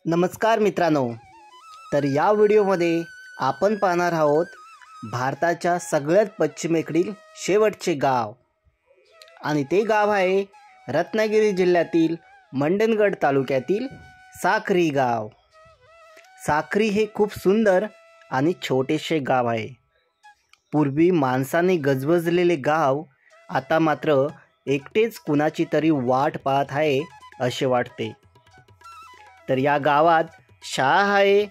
नमस्कार मित्रांनो, तर या व्हिडिओमध्ये आपण पाहणार आहोत भारताच्या सगळ्यात पश्चिमेकडील शेवटचे गाव आणि ते गाव आहे रत्नागिरी जिल्ह्यातील मंडणगड तालुक्यातील साखरी गाव। साखरी हे खूप सुंदर आणि छोटेसे गाव आहे। पूर्वी माणसाने गजबजलेले गाव आता मात्र एकटेच कुणाची तरी वाट पाहत आहे असे वाटते। तर या गावात शाळा आहे,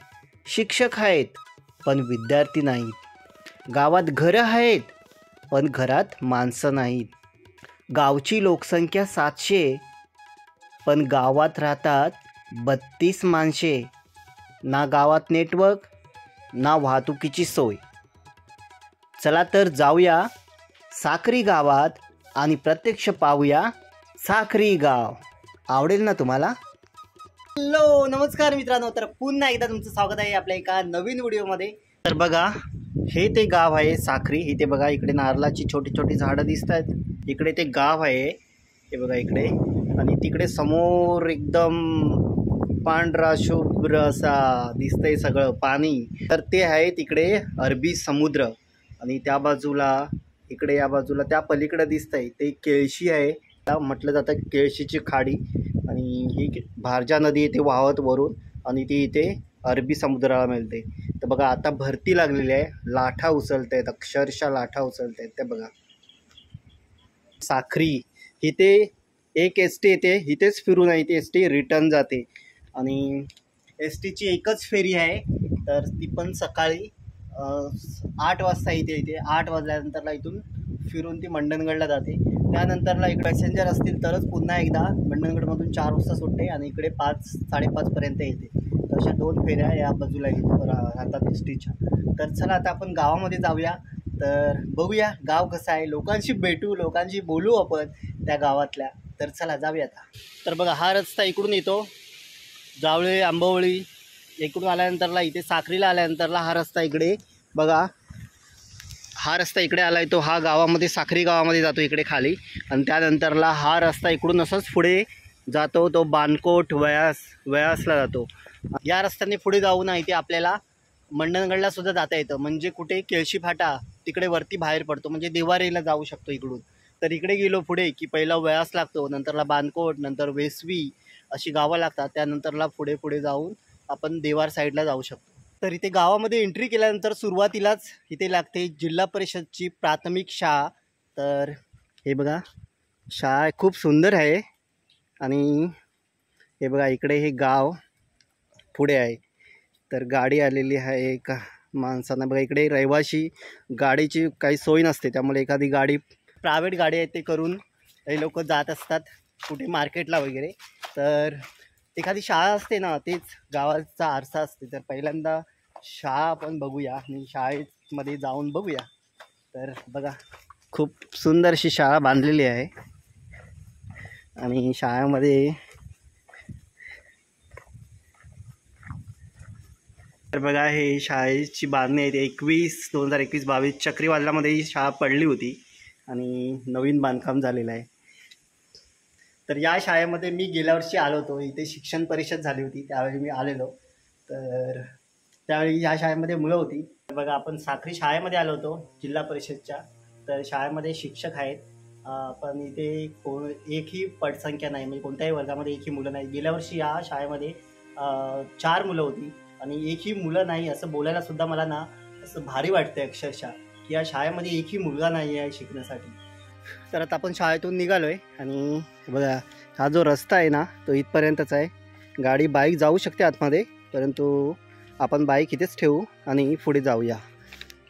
शिक्षक आहेत पण विद्यार्थी नाहीत। गावात घरं आहेत पण घरात माणसं नाहीत। गावची लोकसंख्या 700 पण गावात राहतात 32 माणसे। ना गावात नेटवर्क ना वाहतुकीची सोय। चला तर जाऊया साखरी गावात आणि प्रत्यक्ष पाहूया साखरी गाव। आवडेल ना तुम्हाला? हॅलो नमस्कार मित्रांनो, तर पुन्हा एकदा तुमचं स्वागत आहे आपल्या एका नवीन व्हिडिओमध्ये। तर बघा, हे ते गाव आहे साखरी। इथे बघा, इकडे नारळाची छोटी छोटी झाडं दिसत आहेत। इकडे ते गाव आहे, हे बघा इकडे, आणि तिकडे समोर एकदम पांढरा शुभ्र असा दिसतंय सगळं पाणी। तर ते आहे तिकडे अरबी समुद्र, आणि त्या बाजूला इकडे या बाजूला त्या पलीकडे दिसतंय ते केळशी आहे, म्हटलं जातं केळशीची खाडी। आणि ही भारजा नदी इथे वाहत वरून आणि ती इथे अरबी समुद्राला मिळते। तर बघा, आता भरती लागलेली आहे, लाठा उचलत आहेत, अक्षरशः लाठा उचलत आहेत। ते बघा साखरी, इथे एक एस टी येते, इथेच फिरून आहे, इथे एस टी रिटर्न जाते। आणि एस टीची एकच फेरी आहे, तर ती पण सकाळी 8 वाजता इथे 8 वाजल्यानंतरला इथून फिरून ती मंडणगडला जाते। त्यानंतरला इकडे पॅसेंजर असतील तरच पुन्हा एकदा मंडणगडमधून 4 वाजता सुटते आणि इकडे 5-5:30 पर्यंत येते। तर अशा 2 फेऱ्या या बाजूला राहतात एस टीच्या। तर चला आता आपण गावामध्ये जाऊया, तर बघूया गाव कसं आहे, लोकांशी भेटू, लोकांशी बोलू आपण त्या गावातल्या। तर चला जाऊया आता। तर बघा, हा रस्ता इकडून येतो, जावळे आंबवळी इकडून आल्यानंतरला इथे साखरीला आल्यानंतरला हा रस्ता इकडे बघा, हा रस्ता इकडे आला आहे, तो हा गावामध्ये साखरी गावामध्ये जातो इकडे खाली। आणि त्यानंतरला हा रस्ता इकडून असंच पुढे जातो, तो बानकोट वयासला जातो। या रस्त्याने पुढे जाऊन इथे आपल्याला मंडणगडला सुद्धा जाता येतं, म्हणजे कुठे केळशी फाटा तिकडे वरती बाहेर पडतो, म्हणजे देवारेला जाऊ शकतो इकडून। तर इकडे गेलो पुढे की पहिला वयास लागतो, नंतरला बानकोट, नंतर वेसवी अशी गावं लागतात। त्यानंतरला पुढे पुढे जाऊन आपण देवार साईडला जाऊ शकतो। तर इथे गावामध्ये एंट्री केल्यानंतर सुरुवातीलाच इथे लागते जिल्हा परिषदची प्राथमिक शाळा। तर हे बघा, शाळा खूप सुंदर आहे। आणि हे बघा, इकडे हे गाव पुढे आहे, तर गाडी आलेली आहे एका माणसांना। बघा, इकडे रहिवाशी गाडीची काही सोय नसते, त्यामुळे एखादी गाडी प्रायव्हेट गाडी आहे ते करून हे लोक जात असतात कुठे मार्केटला वगैरे। तर एखादी शाळा असते ना, तेच गावाचा आरसा असते। तर पहिल्यांदा शाळा आपण बघूया आणि शाळेमध्ये जाऊन बघूया। तर बघा, खूप सुंदरशी शाळा बांधलेली आहे। आणि शाळेमध्ये तर बघा, हे शाळेची बांधणी आहे, 2021-22 चक्रीवादळामध्ये ही शाळा पडली होती आणि नवीन बांधकाम झालेलं आहे। तर या शाळेमध्ये मी गेल्या वर्षी आलो होतो, इथे शिक्षण परिषद झाली होती त्यावेळी मी आलेलो। तर त्यावेळी या शाळेमध्ये मुलं होती। बघा, आपण साखरी शाळेमध्ये आलो होतो जिल्हा परिषदच्या। तर शाळेमध्ये शिक्षक आहेत, पण इथे एकही पटसंख्या नाही, म्हणजे कोणत्याही वर्गामध्ये एकही मुलं नाही। गेल्या वर्षी या शाळेमध्ये 4 मुलं होती आणि एकही मुलं नाही असं बोलायला सुद्धा मला ना असं भारी वाटतं अक्षरशः, की या शाळेमध्ये एकही मुलगा नाही आहे शिकण्यासाठी। तर आता आपण शाळेतून निघालो आहे आणि बघा, हा जो रस्ता आहे ना तो इथपर्यंतच आहे। गाडी बाईक जाऊ शकते आतमध्ये, परंतु आपण बाईक इथेच ठेवू आणि पुढे जाऊया।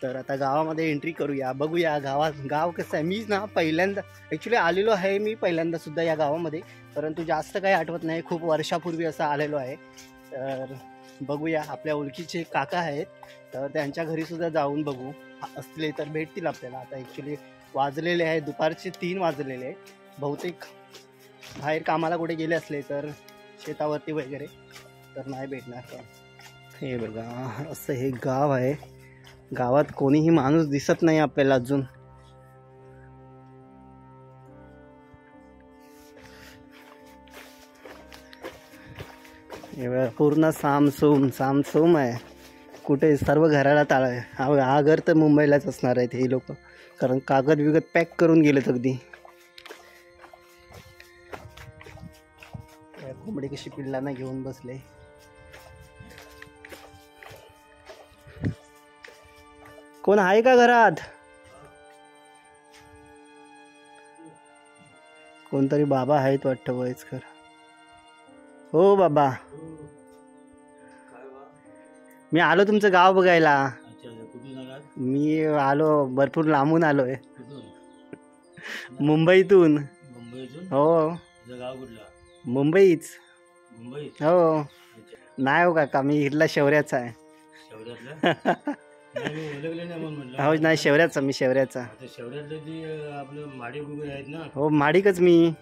तर आता गावामध्ये एंट्री करूया, बघूया गाव कसं आहे। मी ना पहिल्यांदा ॲक्च्युली आलेलो आहे, मी पहिल्यांदा सुद्धा या गावामध्ये, परंतु जास्त काही आठवत नाही, खूप वर्षापूर्वी असं आलेलो आहे। तर बघूया, आपल्या ओळखीचे काका आहेत तर त्यांच्या घरीसुद्धा जाऊन बघू, असले तर भेटतील आपल्याला। आता ॲक्च्युली वाजलेले आहे दुपारचे 3 वाजलेले आहे, बहुतेक बाहेर कामाला कुठे गेले असले तर शेतावरती वगैरे, तर नाही भेटणार। हे बघा, असं हे गाव आहे, गावात कोणीही माणूस दिसत नाही आपल्याला अजून। हे बघा, पूर्ण सामसूम आहे. कुठे सर्व घराला ताळा आहे. हा घर तर मुंबईलाच असणार आहेत हे लोक, कारण कागद बिगद पॅक करून गेलेत अगदी. कोंबडी कशी पिल्लांना घेऊन बसले. कोण आहे का घरात? कोणतरी बाबा आहेत वाटतं, वयस्कर. हो बाबा, मी आलो तुमचं गाव बघायला. मी आलो, भरपूर लांबून आलोय. मुंबईतून. हो. मुंबईच. हो. नाही हो काका, मी इथला शेवऱ्याचा आहे. हो नाही, शेवऱ्याचा. मी शेवऱ्याचा. हो माडिकच. मी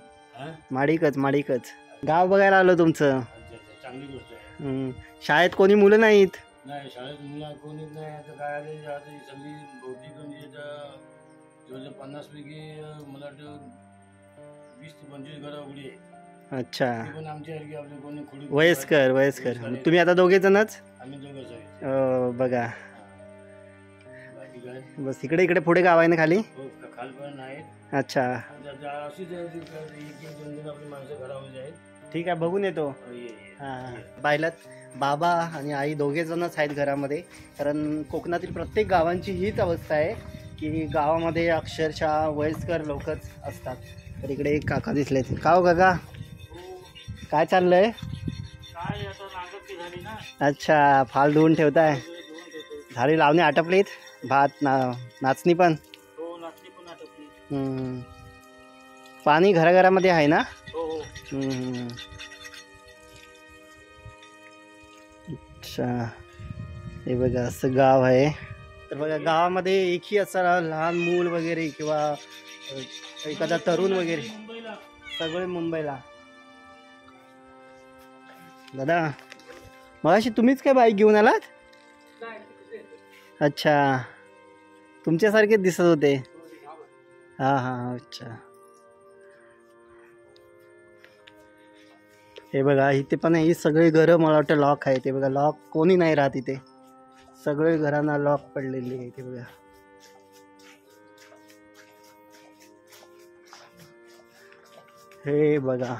माडिकच. गाव बघायला आलो तुमचं. शाळेत कोणी मुलं नाहीत? नाही, शाळेत मुलं कोणीच नाही. आता काय आले, आता सगळी बहुतेक म्हणजे जवळजवळ 50 पैकी मला वाटतं 20 ते 25 घरं उघडी आहे. अच्छा. पण आमच्यासारखी आपले कोणी खोडी वयस्कर. तुम्ही आता दोघे जणच? आम्ही दोघंच आहे. बघा, बाकी काय बस इकडे पुढे गाव आहे ना खाली? हो, खालपर्यंत आहेत. अच्छा, अशीच एक दोन आपली माणसं घरामध्ये आहेत. ठीक आहे, बघून येतो. हां, पाहिलात, बाबा आणि आई दोघे जणच आहेत घरामध्ये. कारण कोकणातील प्रत्येक गावांची हीच अवस्था आहे की गावामध्ये अक्षरशः वयस्कर लोकच असतात. तर इकडे एक काका दिसले. का हो काका, काय चाललंय? अच्छा, फाल धुवून ठेवताय. झाडी लावणी आटपलीत. भात नाचणी पण. पाणी घराघरामध्ये आहे ना? अच्छा, हे बघा, असं गाव आहे. तर बघा, गावामध्ये एकही असं लहान मूल वगैरे किंवा एखादा तरुण वगैरे, सगळे मुंबईला. दादा, मगाशी तुम्हीच काय बाईक घेऊन आलात? अच्छा, तुमच्यासारखेच दिसत होते. हां, अच्छा. हे बघा, इथे पण ही सगळी घरं मला वाटतं लॉक आहे. ते बघा, लॉक कोणी नाही राहत इथे. सगळे घरांना लॉक पडलेली आहे. ते बघा, हे बघा.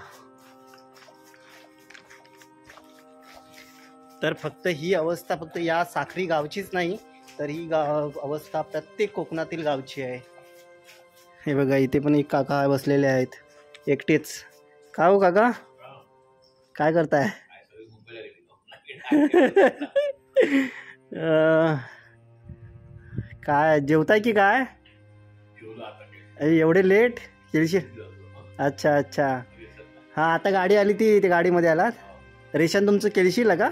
तर फक्त ही अवस्था फक्त या साखरी गावचीच नाही, तर ही अवस्था प्रत्येक कोकणातील गावची आहे. हे बघा, इथे पण एक काका बसलेले आहेत, एकटेच. का हो काका, काय करताय? काय जेवताय की काय? एवढे लेट केळशी? अच्छा. हां, आता गाडी आली ती गाडीमध्ये आलात. रेशन तुमचं केळशीला का?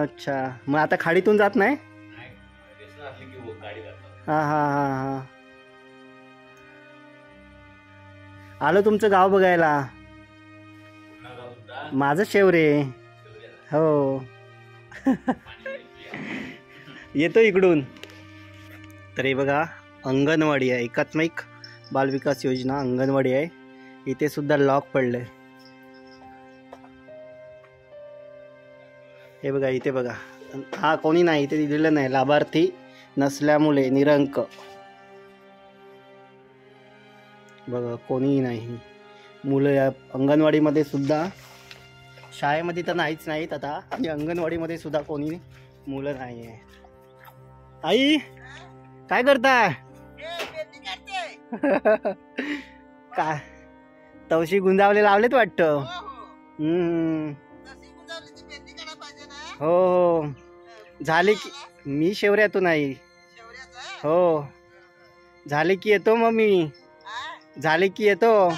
अच्छा, मग आता खाडीतून जात नाही? हां. आलो तुमचं गाव बघायला. माझं शेवरे. हो. येतो इकडून. तर हे बघा, अंगणवाडी आहे, एकात्मिक बालविकास योजना अंगणवाडी आहे. इथे सुद्धा लॉक पडलंय. हे बघा, इथे बघा, हा कोणी नाही, इथे दिलेलं नाही, लाभार्थी नसल्यामुळे निरंक. बघा, कोणीही नाही. मुलं या अंगणवाडीमध्ये सुद्धा, शाळेमध्ये तर नाहीत आता, आणि अंगणवाडीमध्ये सुद्धा कोणी मुलं नाही आहे. आई, काय करताय? काय तवशी गुंजावले लावलेत वाटतं. हो. झाले की मी शेवऱ्यातून नाही. हो, झाले की येतो मग मी. झाले की येतो.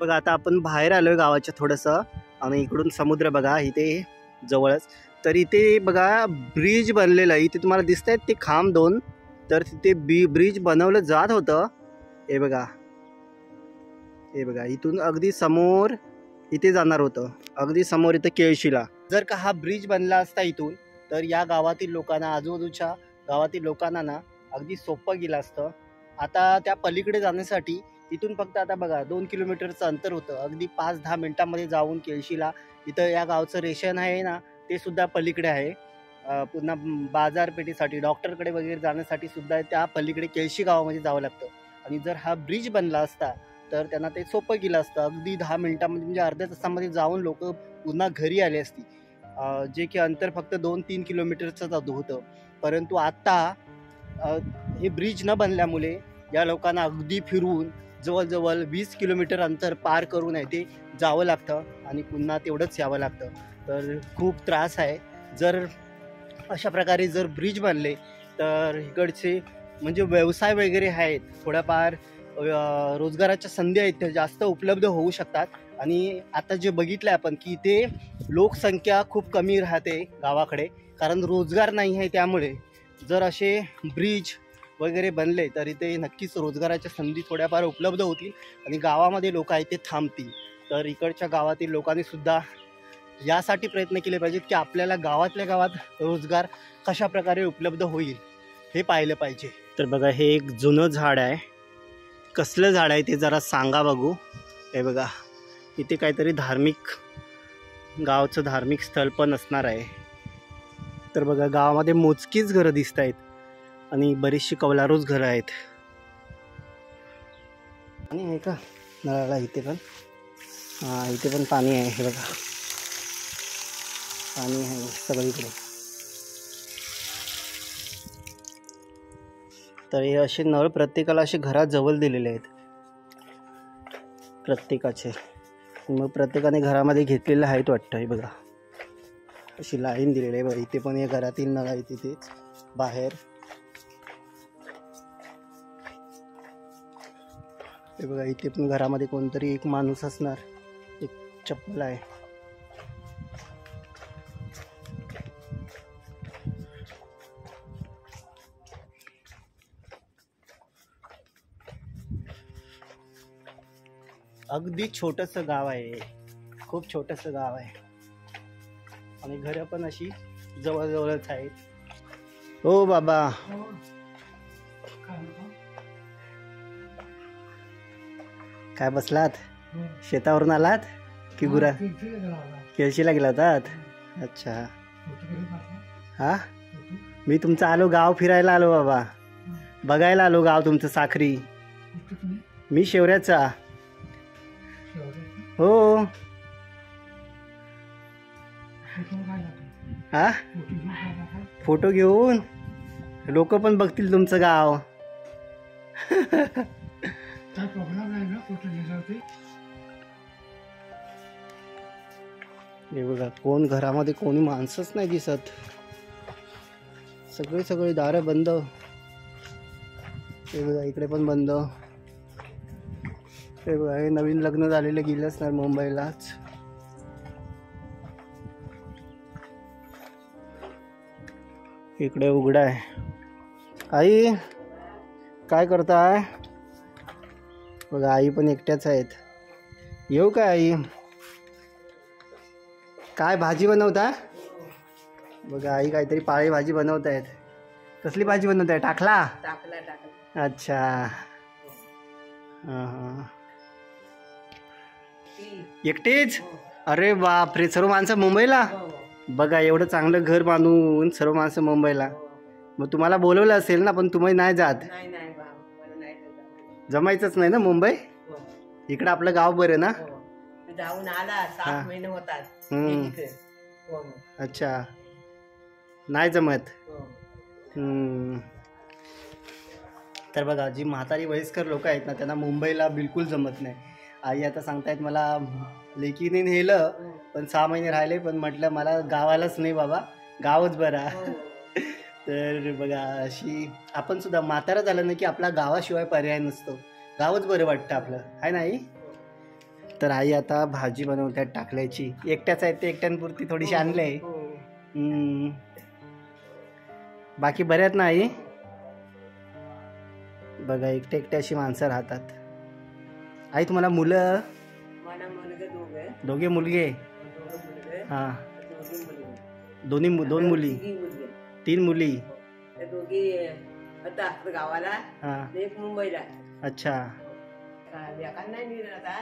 बघा, आता आपण बाहेर आलोय गावाच्या थोडंसं, आणि इकडून समुद्र बघा इथे जवळच. तर इथे बघा, ब्रिज बनलेलं आहे. इथे तुम्हाला दिसत आहेत ते खांब 2. तर तिथे ब्रिज बनवलं जात होतं. हे बघा, इथून अगदी समोर इथे जाणार होतं, अगदी समोर इथं केळशीला. जर का हा ब्रिज बनला असता इथून, तर या गावातील लोकांना, आजूबाजूच्या गावातील लोकांना ना अगदी सोपं गेलं असतं. आता त्या पलीकडे जाण्यासाठी इथून फक्त आता बघा 2 किलोमीटरचं अंतर होतं, अगदी 5-10 मिनटामध्ये जाऊन केळशीला. इथं या गावचं रेशन आहे ना ते सुद्धा पलीकडे आहे. पुन्हा बाजारपेठेसाठी डॉक्टरकडे वगैरे जाण्यासाठी सुद्धा त्या पलीकडे केळशी गावामध्ये जावं लागतं. आणि जर हा ब्रिज बनला असता तर त्यांना ते सोपं गेलं असतं, अगदी 10 मिनटामध्ये म्हणजे अर्ध्या तासामध्ये जाऊन लोक पुन्हा घरी आले असती. जे की अंतर फक्त 2-3 किलोमीटरचंच होतं. परंतु आता हे ब्रिज न बनल्यामुळे या लोकांना अगदी फिरून जवळजवळ 20 किलोमीटर अंतर पार करून आहे ते जावं लागतं आणि पुन्हा तेवढंच यावं लागतं. तर खूप त्रास आहे. जर अशा प्रकारे जर ब्रिज बनले तर इकडचे म्हणजे व्यवसाय वगैरे आहेत, थोड्याफार रोजगाराच्या संधी आहेत त्या जास्त उपलब्ध होऊ शकतात. आणि आता जे बघितलं आपण की इथे लोकसंख्या खूप कमी राहते गावाकडे, कारण रोजगार नाही आहे. त्यामुळे जर असे ब्रिज वगैरे बनले तर इथे नक्कीच रोजगाराच्या संधी थोड्याफार उपलब्ध होतील आणि गावामध्ये लोक आहेत ते थांबतील. तर इकडच्या गावातील लोकांनी सुद्धा यासाठी प्रयत्न केले पाहिजेत की आपल्याला गावातल्या गावात रोजगार कशा प्रकारे उपलब्ध होईल हे पाहिलं पाहिजे. तर बघा हे एक जुनं झाड आहे. कसलं झाड आहे ते जरा सांगा बघू. हे बघा इथे काहीतरी गावचं धार्मिक स्थळ पण असणार आहे. तर बघा गावामध्ये मोजकीच घरं दिसत आहेत आणि बरीचशी कौलारूच घरं आहेत. पाणी आहे का नळाला इथे पण? हां इथे पण पाणी आहे. हे बघा पाणी आहे सगळीकडे. तर हे असे नळ प्रत्येकाला असे घराजवळ दिलेले आहेत प्रत्येकाचे. मग प्रत्येकाने घरामध्ये घेतलेले आहेत वाटतं. हे बघा अशी लाईन दिलेली आहे. बघा इथे पण हे घरातील नळ आहे तिथे बाहेर. हे बघा इथे पण घरामध्ये कोणतरी एक माणूस असणार. एक चप्पल आहे. अगदी छोटंसं गाव आहे, खूप छोटंसं गाव आहे आणि घरं पण अशी जवळजवळच आहेत. हो बाबा काय बसलात? शेतावरून आलात की गुरा केळशीला गेला होतात? अच्छा. हा मी तुमचं आलो गाव फिरायला आलो बाबा, बघायला आलो गाव तुमचं साखरी. मी शेवऱ्याचा. हो. हा फोटो घेऊन लोक पण बघतील तुमचं गाव. हे बघा कोण घरामध्ये कोणी माणसंच नाही दिसत. सगळे दारं बंद. हे बघा इकडे पण बंद. हे बघा हे नवीन लग्न झालेले गेले असणार मुंबईलाच. इकडे उघडा आहे. आई काय करताय? बघा आई पण एकट्याच आहेत. येऊ का आई? काय भाजी बनवता? बघा आई काहीतरी पाळी भाजी बनवत आहेत. कसली भाजी बनवत आहे? टाकला. अच्छा. हां हां एकटेच? अरे बापरे, सर्व माणसं मुंबईला? बघा एवढं चांगलं घर बांधून सर्व माणसं मुंबईला. मग तुम्हाला बोलवलं असेल ना, पण तुम्ही नाही जात. जमायचंच नाही ना मुंबई. इकडं आपलं गाव बरं ना. जाऊन आला 7 महिने होतात. अच्छा नाही जमत. तर बघा जी म्हातारी वयस्कर लोक आहेत ना त्यांना मुंबईला बिलकुल जमत नाही. आई आता सांगतायत मला लेकीने नेलं पण 6 महिने राहिले, पण म्हटलं मला गावालाच नाही बाबा, गावच बरा. तर बघा अशी आपण सुद्धा म्हातारा झालं ना की आपला गावाशिवाय पर्याय नसतो. गावच बरं वाटतं आपलं, आहे ना आई? तर आई आता भाजी बनवतात टाकल्याची. एकट्याच आहेत ते, एकट्यांपुरती थोडीशी आणले. बाकी बऱ्यात ना आई? बघा एकटे अशी माणसं राहतात. आई तुम्हाला मुलं? दोघे मुलगे? हां. दोन मुली? 3 मुली? दोघी गावाला, एक मुंबईला. अच्छा. लेखान नाही नेलं आता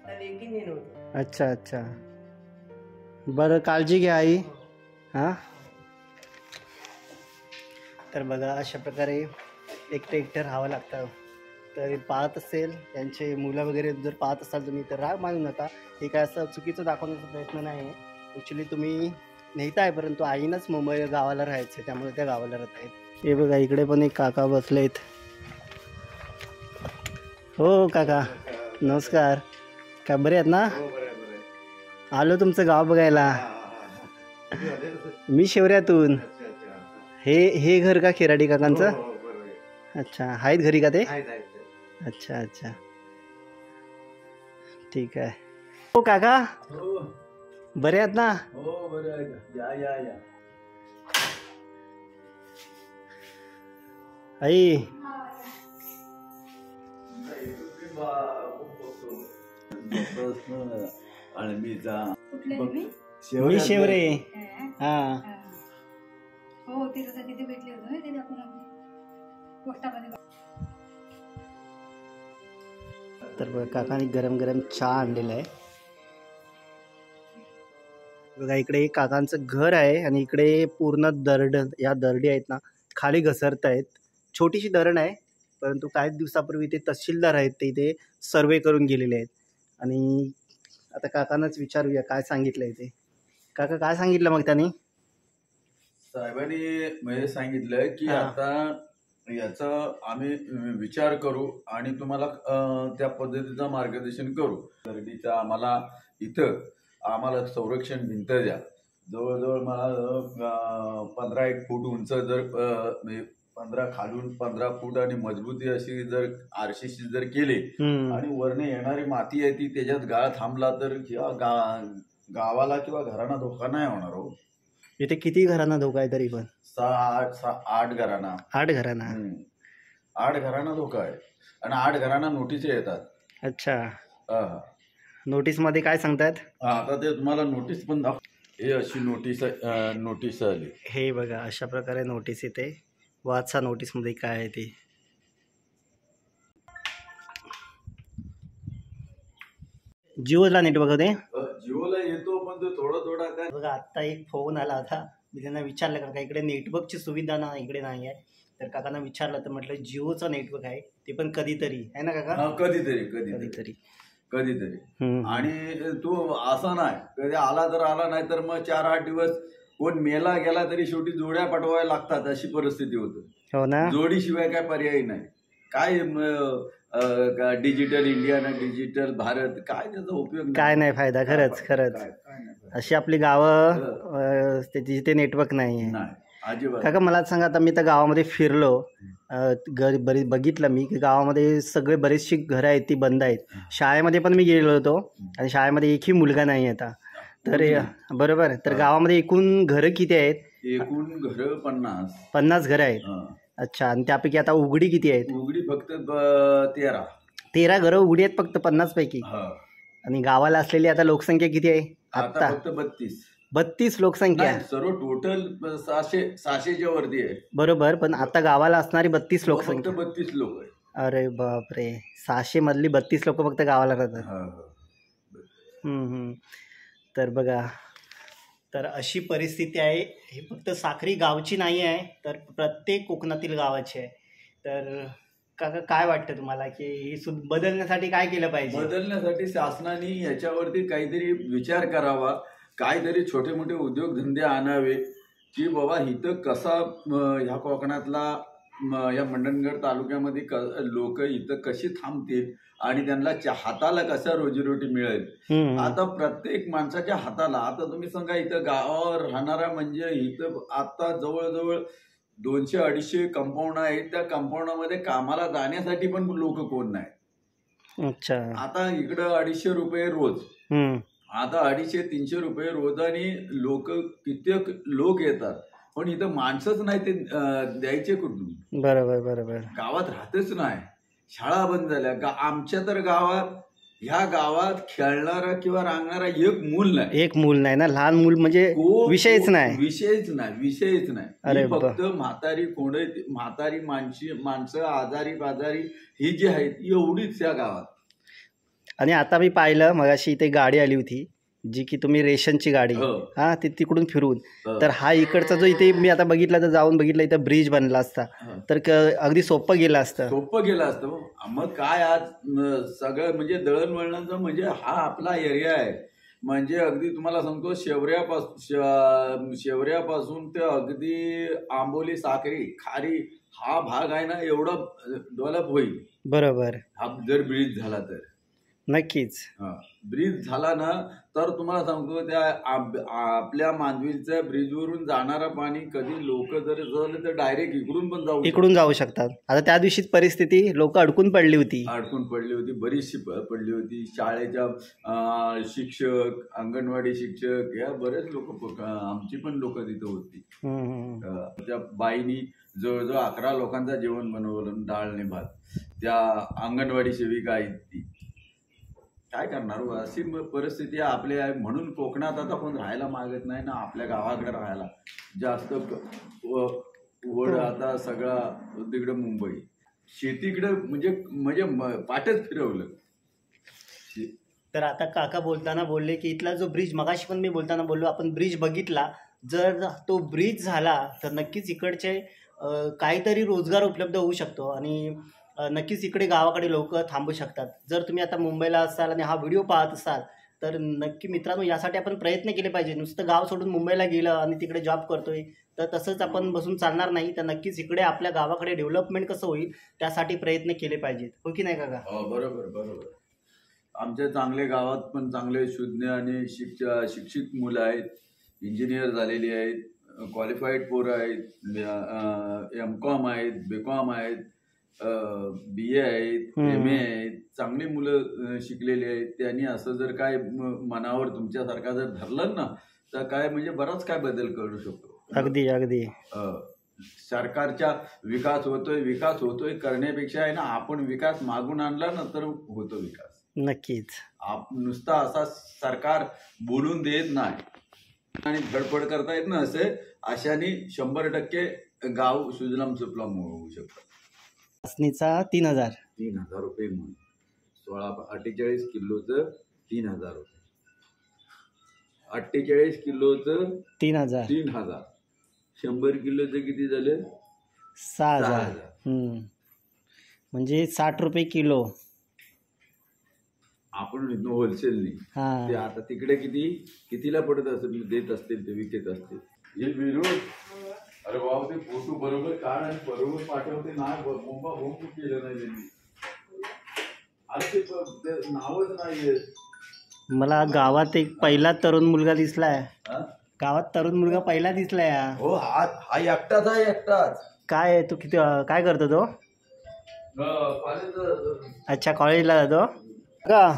तर लेकी नेलं होतं. अच्छा अच्छा, बरं काळजी घ्या आई. हां, तर बघा अशा प्रकारे एकटं राहावं लागतं. तर पाहत असेल त्यांचे मुलं वगैरे जर पाहत असाल तुम्ही तर राग मानू नका. हे काय असं चुकीचं दाखवण्याचा प्रयत्न नाही आहे. ॲक्च्युली तुम्ही नेता आहे, परंतु आईनंच मुंबई गावाला राहायचं त्यामुळे त्या गावाला राहत आहेत. हे बघा इकडे पण एक काका बसलेत. हो काका नमस्कार, काय बरे आहेत ना? आलो तुमचं गाव बघायला. मी शेवऱ्यातून. हे घर का खेराडी काकांचं? अच्छा, आहेत घरी का ते? अच्छा अच्छा, ठीक आहे. हो काका बरे आहेत ना? हो बरं आहे. या या या. आई मी शेवरे. हां हो ते तसं तिथे भेटले होते ते आपण पोस्टामध्ये. तर बघा काकाने गरम गरम चहा आणलेला आहे. बघा इकडे काकांचं घर आहे आणि इकडे पूर्ण या दरडी आहेत ना खाली घसरत आहेत. छोटीशी धरण आहे, परंतु काही दिवसापूर्वी ते तहसीलदार आहेत ते इथे सर्वे करून गेलेले आहेत. आणि आता काकांनाच विचारूया काय सांगितलं आहे ते. काका काय सांगितलं मग त्यांनी? साहेबांनी म्हणजे सांगितलं की आता याचा आम्ही विचार करू आणि तुम्हाला त्या पद्धतीचं मार्गदर्शन करू. दरडीचा आम्हाला संरक्षण भिंत द्या. जवळजवळ मला 15 फूट उंच जर 15 खालून 15 फूट आणि मजबूती अशी जर आरसीसी जर केली आणि वरने येणारी माती आहे ती त्याच्यात गाळ थांबला तर किंवा गावाला किंवा घरांना धोका नाही होणार. हो इथे किती घरांना धोका आहे तरी पण? 8 घरांना. 8 घरांना? 8 घरांना धोका आहे आणि 8 घरांना नोटीस येतात. अच्छा, नोटीस मध्ये काय सांगतात? आता ते तुम्हाला नोटीस पण हे अशी नोटीस आली. हे बघा अशा प्रकारे नोटीस येते. वाचा नोटीस मध्ये काय आहे ते. जिओला नेटवर्क होते? जिओला येतो पण तो थोडा काय बघा आत्ता एक फोन आला होता. मी त्यांना विचारलं का इकडे नेटवर्कची सुविधा ना इकडे नाही आहे. तर काकांना विचारलं तर म्हटलं जिओचं नेटवर्क आहे ते पण कधीतरी आहे ना काका? कधीतरी आणि तो असा नाही कधी आला तर आला नाही तर मग 4-8 दिवस कोण मेला गेला तरी शेवटी जोड्या पाठवायला लागतात अशी परिस्थिती होती. हो ना, जोडीशिवाय काय पर्याय नाही. काय डिजिटल इंडिया ना डिजिटल भारत काय त्याचा उपयोग काय नाही फायदा. खरंच अशी आपली गावं तिथे नेटवर्क नाही आहे. काका मला सांगा, आता मी तर गावामध्ये फिरलो, बघितलं मी की गावामध्ये सगळे बरेचशी घरं आहेत ती बंद आहेत. शाळेमध्ये पण मी गेलो होतो आणि शाळेमध्ये एकही मुलगा नाही आता. तर बरोबर, तर गावामध्ये एकूण घरं किती आहेत? एकूण घरं 50 घरं आहेत. अच्छा, आणि त्यापैकी आता उघडी किती आहेत? उघडी फक्त 13 घरं उघडी आहेत फक्त 50 पैकी. आणि गावाला असलेली आता लोकसंख्या किती आहे? आता फक्त 32 लोकसंख्या. सर्व टोटल 600च्या वरती आहे. बरोबर, पण आता गावाला असणारी 32 लोकसंख्या. 32 लोक आहे. अरे बापरे, 600 मधली 32 लोक फक्त गावाला राहतात. तर बघा, तर अशी परिस्थिती आहे. ही फक्त साक्री गावची नाही आहे, तर प्रत्येक कोकणातील गावाची आहे. तर काका काय वाटतं तुम्हाला की ही बदलण्यासाठी काय केलं पाहिजे? बदलण्यासाठी शासनाने याच्यावरती काहीतरी विचार करावा. काहीतरी छोटे मोठे उद्योगधंदे आणावे की बाबा इथं कसा ह्या कोकणातला या मंडणगड तालुक्यामध्ये लोक इथं कशी थांबतील आणि त्यांना हाताला कसा रोजीरोटी मिळेल. आता प्रत्येक माणसाच्या हाताला, आता तुम्ही सांगा इथं गावावर राहणारा म्हणजे इथं आता जवळजवळ 200-250 कंपाऊंड आहेत. त्या कंपाऊंडामध्ये कामाला जाण्यासाठी पण लोक कोण नाही. अच्छा, आता इकडं 250 रुपये रोज, आता 250-300 रुपये रोजाने लोक कित्येक लोक येतात, पण इथं माणसंच नाही ते द्यायचे कुठून? बरोबर. गावात राहतच नाही. शाळा बंद झाल्या. आमच्या तर ह्या गावात खेळणारा किंवा रांगणारा एक मूल नाही ना. लहान मूल म्हणजे विषयच नाही. फक्त म्हातारी माणसं आजारी बाजारी ही जी आहेत एवढीच या गावात. आणि आता मी पाहिलं मगाशी इथे गाडी आली होती जी की तुम्ही रेशनची गाडी हो. हां ती तिकडून फिरून हो. तर हा इकडचा जो इथे मी आता बघितला तर जाऊन बघितलं इथं ब्रिज बनला असता हो. तर अगदी सोपं गेलं असतं. सोपं गेलं असतं हो. मग काय आज सगळं म्हणजे दळणवळणाचं म्हणजे हा आपला एरिया आहे. म्हणजे अगदी तुम्हाला सांगतो शेवऱ्यापासून ते अगदी आंबोली साखरी खारी हा भाग आहे ना एवढा डेव्हलप होईल बरोबर, हा जर ब्रिज झाला तर. नक्कीच. ब्रिज झाला ना तर तुम्हाला सांगतो त्या आपल्या मांजवीलच्या ब्रिजवरून जाणारं पाणी कधी लोक जर झालं तर डायरेक्ट इकडून पण इकडून जाऊ शकतात. आता त्या दिवशीच परिस्थिती लोक अडकून पडली होती बरीचशी पडली होती. शाळेच्या शिक्षक, अंगणवाडी शिक्षक या बरेच लोक आमची पण लोक तिथं होती. त्या बाईनी जवळजवळ 11 लोकांचा जेवण बनवलं, डाळ आणि भात. त्या अंगणवाडी सेविका आहेत ती काय करणार हो, अशी परिस्थिती आपली आहे. म्हणून कोकणात आता कोण राहायला मागत नाही ना आपल्या गावाकडे राहायला जास्त वड. आता सगळा तिकडे मुंबई शेतीकडे म्हणजे पाठच फिरवलं. तर आता काका बोलताना बोलले की इथला जो ब्रिज मगाशी पण मी बोलताना बोललो आपण ब्रिज बघितला, जर तो ब्रिज झाला तर नक्कीच इकडचे काहीतरी रोजगार उपलब्ध होऊ शकतो आणि नक्कीच इकडे गावाकडे लोक थांबू शकतात. जर तुम्ही आता मुंबईला असाल आणि हा व्हिडिओ पाहत असाल तर नक्की मित्रांनो यासाठी आपण प्रयत्न केले पाहिजे. नुसतं गाव सोडून मुंबईला गेलं आणि तिकडे जॉब करतोय तर तसंच आपण बसून चालणार नाही. तर नक्कीच इकडे आपल्या गावाकडे डेव्हलपमेंट कसं होईल त्यासाठी प्रयत्न केले पाहिजेत, हो की नाही काका? बरोबर. आमच्या चांगल्या गावात पण चांगले शुद्ध आणि शिक्षित मुलं आहेत, इंजिनियर झालेली आहेत, क्वालिफाईड पोरं आहेत, MCOM आहेत, BCOM आहेत, BA आहेत, MA आहेत, चांगली मुलं शिकलेली आहेत. त्यांनी असं जर काय मनावर तुमच्यासारखा जर धरलं ना तर काय म्हणजे बराच काय बदल करू शकतो. अगदी सरकारच्या विकास होतोय करण्यापेक्षा आहे ना आपण विकास मागून आणला ना तर होतो विकास. नक्कीच. नुसता असा सरकार बोलून देत नाही आणि धडपड करता येत ना अशाने 100% गाव सुजलाम सुफलाम होऊ शकतं. नाचणीचा 3,000 रुपये म्हणून 48 किलोचं 3,000 रुपये. 48 किलोचं 3,000 100 किलोचं किती झाले? 6,000. म्हणजे 60 रुपये किलो आपण होलसेलनी. ते आता तिकडे कितीला पडत असेल देत असतील ते विकत असतील. हे विरोध अरे बाबा ते फोटो बरोबर काढ आणि बरोबर पाठवते नाही बोंब केलं नाही त्यांनी. अरे ते नावच नाहीये. मला गावात एक पहिला तरुण मुलगा दिसलाय. गावात तरुण मुलगा पहिला दिसलाय. हो हा एकटाच. काय आहे तू किती काय करतो तो? अच्छा कॉलेजला जातो का?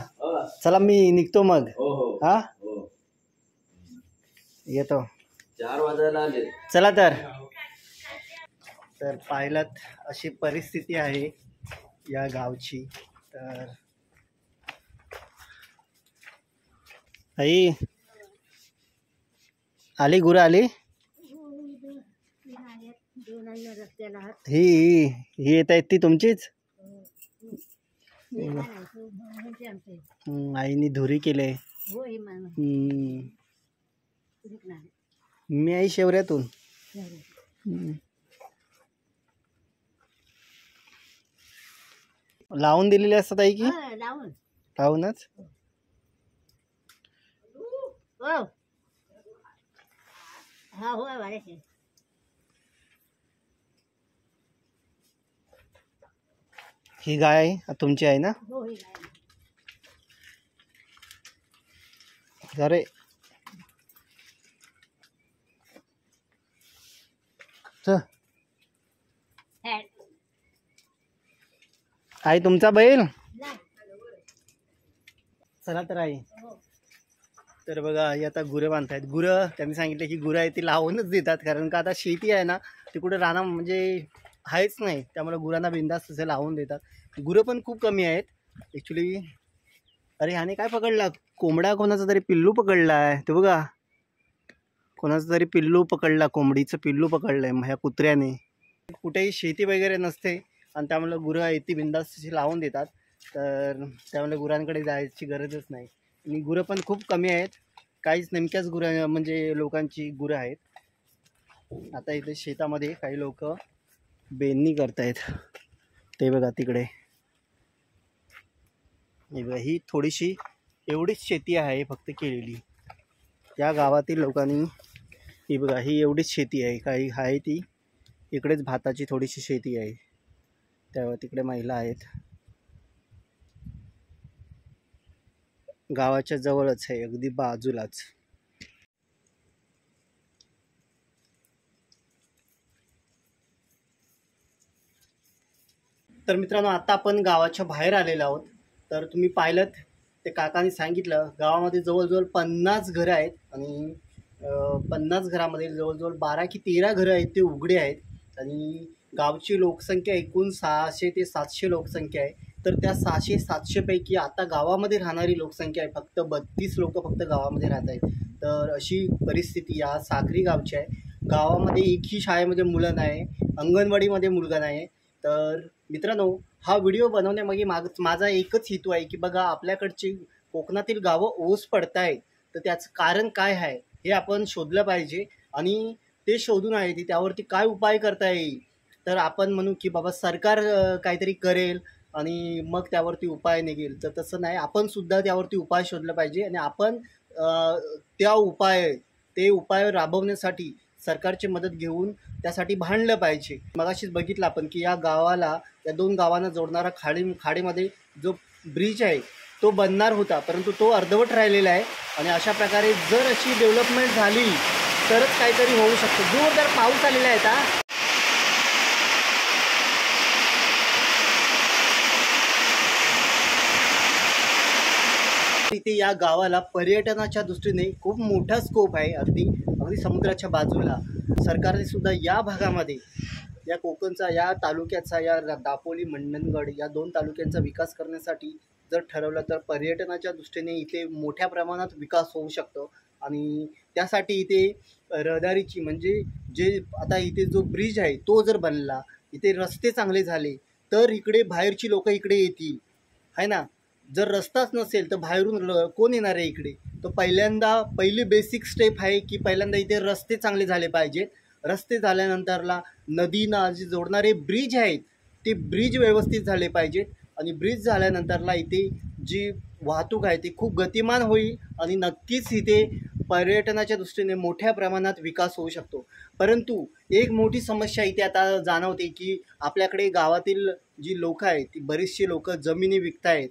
चला मी निघतो मग. हा येतो. 4 वाजायला आले. चला तर पाहिलात अशी परिस्थिती आहे या गावची. तर आई आली गुरं आली. ही येत आहेत ती तुमचीच? आईनी धुरी केले. मी आई शेवऱ्यातून. लावून दिलेले असतात आई की लावूनच? ही गाय तुमची आहे ना? अरे आई तुमचा बैल? चला तर आई. तर बघा ही आता गुरं बांधतायत. गुरं त्यांनी सांगितलं की गुरं आहे ती लावूनच देतात कारण का आता शेती आहे ना ती कुठे राहणं म्हणजे आहेच नाही, त्यामुळे गुरांना बिंदास तसे लावून देतात. गुरं पण खूप कमी आहेत ॲक्च्युली. अरे ह्याने काय पकडला? कोंबडा कोणाचा तरी पिल्लू पकडला आहे. ते बघा कोणाचं तरी पिल्लू पकडला, कोंबडीचं पिल्लू पकडलं आहे ह्या कुत्र्याने. कुठेही शेती वगैरे नसते आणि त्यामुळे गुरं आहे ती बिंदास तशी लावून देतात. तर त्यामुळे गुरांकडे जायची गरजच नाही. आणि गुरं पण खूप कमी आहेत, काहीच नेमक्याच गुरं म्हणजे लोकांची गुरं आहेत. आता इथे शेतामध्ये काही लोक बेननी करतायत, ते बघा तिकडे. हे बघा, ही थोडीशी एवढीच शेती आहे फक्त केलेली त्या गावातील लोकांनी. ही बघा, ही एवढीच शेती आहे, काही आहे ती इकडेच भाताची थोडीशी शेती आहे. त्यावर तिकडे महिला आहेत, गावाच्या जवळच आहे, अगदी बाजूलाच. तर मित्रांनो, आता आपण गावाच्या बाहेर आलेलो आहोत. तर तुम्ही पाहिलं ते काकांनी सांगितलं, गावामध्ये जवळजवळ 50 घरं आहेत आणि 50 घरामध्ये जवळजवळ 12 की 13 घरं आहेत ते उघडे आहेत. आणि गावची लोकसंख्या एकूण 600 ते 700 लोकसंख्या आहे. तर त्या 600-700 पैकी आता गावामध्ये राहणारी लोकसंख्या आहे फक्त 32 लोक फक्त गावामध्ये राहत आहेत. तर अशी परिस्थिती या साखरी गावची आहे. गावामध्ये एकही शाळेमध्ये मुलं नाही, अंगणवाडीमध्ये मुलगा नाही. तर मित्रांनो, हा व्हिडिओ बनवण्यामागे माझा एकच हेतू आहे की बघा, आपल्याकडची कोकणातील गावं ओस पडत आहेत, तर त्याचं कारण काय आहे हे आपण शोधलं पाहिजे. आणि ते शोधून आहे ती त्यावरती काय उपाय करता येईल. तर आपण म्हणू की बाबा सरकार काहीतरी करेल आणि मग त्यावरती उपाय निघेल, तर तसं नाही. आपण सुद्धा त्यावरती उपाय शोधला पाहिजे आणि आपण ते उपाय राबवण्यासाठी सरकारची मदत घेऊन त्यासाठी भांडलं पाहिजे. मगाशीच बघितलं आपण की या 2 गावांना जोडणारा खाडीमध्ये जो ब्रिज आहे तो बनणार होता, परंतु तो अर्धवट राहिलेला आहे. आणि अशा प्रकारे जर अशी डेव्हलपमेंट झाली तरच काहीतरी होऊ शकतं. जोरदार पाऊस आलेला आहे आता. इथे या गावाला पर्यटनाच्या दृष्टीने खूप मोठा स्कोप आहे, अगदी समुद्राच्या बाजूला. सरकारने सुद्धा या भागामध्ये, या कोकणचा, या तालुक्याचा, या दापोली मंडणगड या 2 तालुक्यांचा विकास करण्यासाठी जर ठरवलं तर पर्यटनाच्या दृष्टीने इथे मोठ्या प्रमाणात विकास होऊ शकतो. आणि त्यासाठी इथे रहदारीची म्हणजे जे आता इथे जो ब्रिज आहे तो जर बनला, इथे रस्ते चांगले झाले तर इकडे बाहेरची लोक इकडे येतील, आहे ना. जर रस्ताच नसेल तर बाहेरून कोण येणार आहे इकडे. तर पहिली बेसिक स्टेप आहे की पहिल्यांदा इथे रस्ते चांगले झाले पाहिजेत. रस्ते झाल्यानंतरला नदीना जे जोडणारे ब्रिज आहेत ते ब्रिज व्यवस्थित झाले पाहिजेत. आणि ब्रिज झाल्यानंतरला इथे जी वाहतूक आहे ती खूप गतिमान होईल आणि नक्कीच इथे पर्यटनाच्या दृष्टीने मोठ्या प्रमाणात विकास होऊ शकतो. परंतु एक मोठी समस्या इथे आता जाणवते की आपल्याकडे गावातील जी लोक आहेत ती बरीचशी लोक जमिनी विकतायत.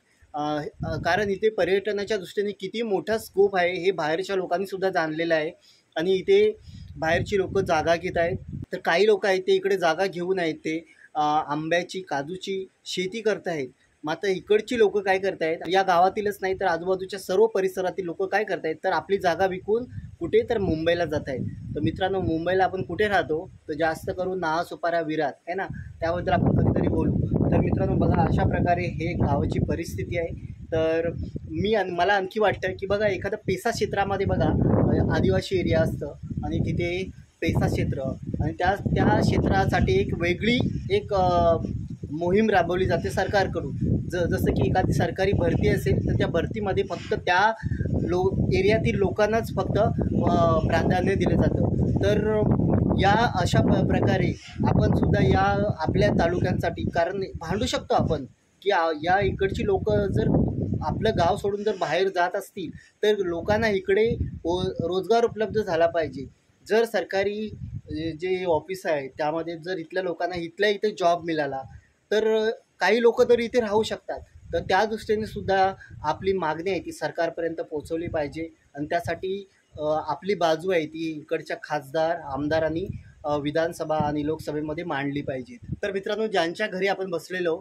कारण इथे पर्यटनाच्या दृष्टीने किती मोठा स्कोप आहे हे बाहेरच्या लोकांनी सुद्धा जाणलेलं आहे. आणि इथे बाहेरची लोक जागा घेत आहेत. तर काही लोक आहेत ते इकडे जागा घेऊन आहेत, ते आंब्याची, काजूची शेती करत आहेत. मात्र इकडची लोक काय करत आहेत, या गावातीलच नाही तर आजूबाजूच्या सर्व परिसरातील लोक काय करत आहेत, तर आपली जागा विकून कुठे तर मुंबईला जात आहेत. तर मित्रांनो, मुंबईला आपण कुठे राहतो, तर जास्त करून नाहसुपारा विरार आहे ना, त्याबद्दल आपण कधीतरी बोलू. तर मित्रांनो बघा, अशा प्रकारे हे गावाची परिस्थिती आहे. तर मला आणखी वाटतं की बघा, एखादं पेसा क्षेत्रामध्ये बघा आदिवासी एरिया असतं आणि तिथे पेसा क्षेत्र आणि त्या क्षेत्रासाठी एक वेगळी मोहीम राबवली जाते सरकारकडून. जसं की एखादी सरकारी भरती असेल तर त्या भरतीमध्ये फक्त त्या एरियातील लोकांनाच फक्त प्राधान्य दिलं जातं. तर या अशा प्रकारे आपण सुद्धा या आपल्या तालुक्यांसाठी, कारण भांडू शकतो आपण की या इकडची लोक जर आपलं गाव सोडून जर बाहेर जात असतील तर लोकांना इकडे रोजगार उपलब्ध झाला पाहिजे. जर सरकारी जे ऑफिस आहे त्यामध्ये जर इथल्या लोकांना इथे जॉब मिळाला तर काही लोक तर इथे राहू शकतात. तर त्या दृष्टीने सुद्धा आपली मागणी आहे ती सरकारपर्यंत पोहोचवली पाहिजे. आणि त्यासाठी आपली बाजू आहे ती इकडच्या खासदार, आमदारांनी विधानसभा आणि लोकसभेमध्ये मांडली पाहिजे. तर मित्रांनो, ज्यांच्या घरी आपण बसलेलो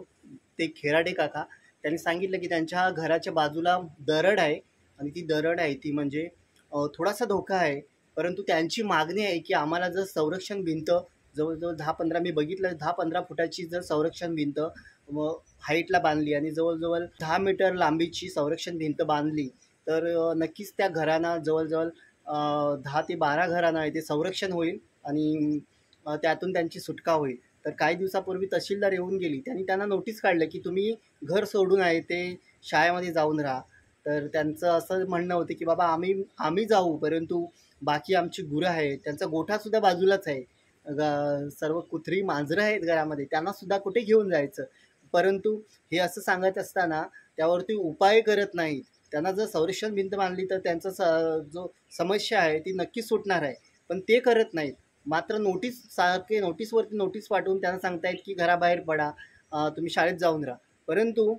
ते खेराडे काका, त्यांनी सांगितलं की त्यांच्या घराच्या बाजूला दरड आहे आणि ती दरड आहे ती म्हणजे थोडासा धोका आहे. परंतु त्यांची मागणी आहे की आम्हाला जर संरक्षण भिंत जवळजवळ 10-15 मी बघितलं 10-15 फुटाची जर संरक्षण भिंत हाईटला बांधली आणि जवळजवळ 10 मीटर लांबीची संरक्षण भिंत बांधली तर नक्कीच त्या घरांना जवळजवळ 10 ते 12 घरांना ते संरक्षण होईल आणि त्यातून त्यांची सुटका होईल. तर काही दिवसापूर्वी तहसीलदार येऊन गेली. त्यांनी त्यांना नोटीस काढलं की तुम्ही घर सोडून आहे ते शाळेमध्ये जाऊन राहा. तर त्यांचं असं म्हणणं होतं की बाबा आम्ही जाऊ, परंतु बाकी आमची गुरं आहेत, त्यांचा गोठासुद्धा बाजूलाच आहे, सर्व कुत्री मांजरं आहेत घरामध्ये, त्यांनासुद्धा कुठे घेऊन जायचं. परंतु हे असं सांगत असताना त्यावरती उपाय करत नाहीत. त्यांना जर संरक्षण भिंत बांधली तर त्यांचा जो समस्या आहे ती नक्की सुटणार आहे, पण ते करत नाहीत. मात्र नोटीसवरती नोटीस पाठवून त्यांना सांगतायत की घराबाहेर पडा, तुम्ही शाळेत जाऊन राहा, परंतु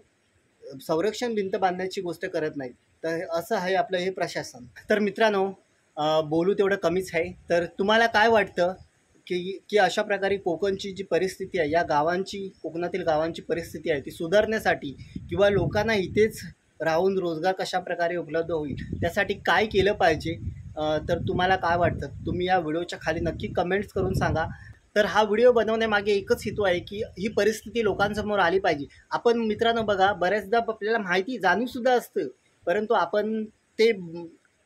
संरक्षण भिंत बांधण्याची गोष्ट करत नाहीत. तर असं आहे आपलं हे प्रशासन. तर मित्रांनो, बोलू तेवढं कमीच आहे. तर तुम्हाला काय वाटतं की अशा प्रकारे कोकणची जी परिस्थिती आहे, या गावांची, कोकणातील गावांची परिस्थिती आहे ती सुधारण्यासाठी किंवा लोकांना इथेच राहून रोजगार कशा प्रकारे उपलब्ध होईल त्यासाठी काय केलं पाहिजे, तर तुम्हाला काय वाटतं तुम्ही या व्हिडिओच्या खाली नक्की कमेंट्स करून सांगा. तर हा व्हिडिओ बनवण्यामागे एकच हेतू आहे की ही परिस्थिती लोकांसमोर आली पाहिजे. आपण मित्रांनो बघा, बऱ्याचदा आपल्याला माहिती जाणीवसुद्धा असतं, परंतु आपण ते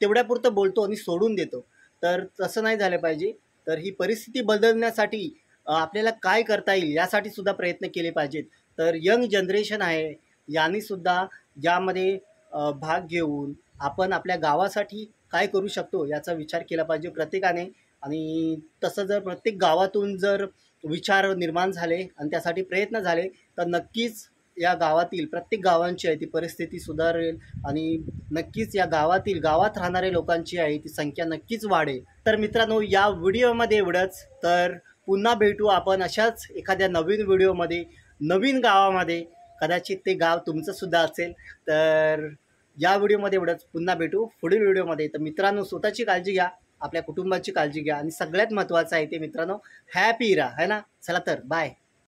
तेवढ्यापुरतं बोलतो आणि सोडून देतो. तर तसं नाही झालं पाहिजे. तर ही परिस्थिती बदलण्यासाठी आपल्याला काय करता येईल यासाठी सुद्धा प्रयत्न केले पाहिजेत. तर यंग जनरेशन आहे, यांनीसुद्धा यामध्ये भाग घेऊन आपण आपल्या गावासाठी काय करू शकतो याचा विचार केला पाहिजे प्रत्येकाने. आणि तसं जर प्रत्येक गावातून जर विचार निर्माण झाले आणि त्यासाठी प्रयत्न झाले तर नक्कीच या गावातील प्रत्येक गावांची आहे ती परिस्थिती सुधारेल आणि नक्कीच या गावात राहणाऱ्या लोकांची आहे ती संख्या नक्कीच वाढेल. तर मित्रांनो, या व्हिडिओमध्ये एवढंच. तर पुन्हा भेटू आपण अशाच एखाद्या नवीन व्हिडिओमध्ये, नवीन गावामध्ये. कदाचित ते गाव तुमचंसुद्धा असेल. तर या व्हिडिओमध्ये एवढंच. पुन्हा भेटू पुढील व्हिडिओमध्ये. तर मित्रांनो, स्वतःची काळजी घ्या, आपल्या कुटुंबाची काळजी घ्या आणि सगळ्यात महत्त्वाचं आहे ते मित्रांनो, हॅपी राहा, है ना. चला तर बाय.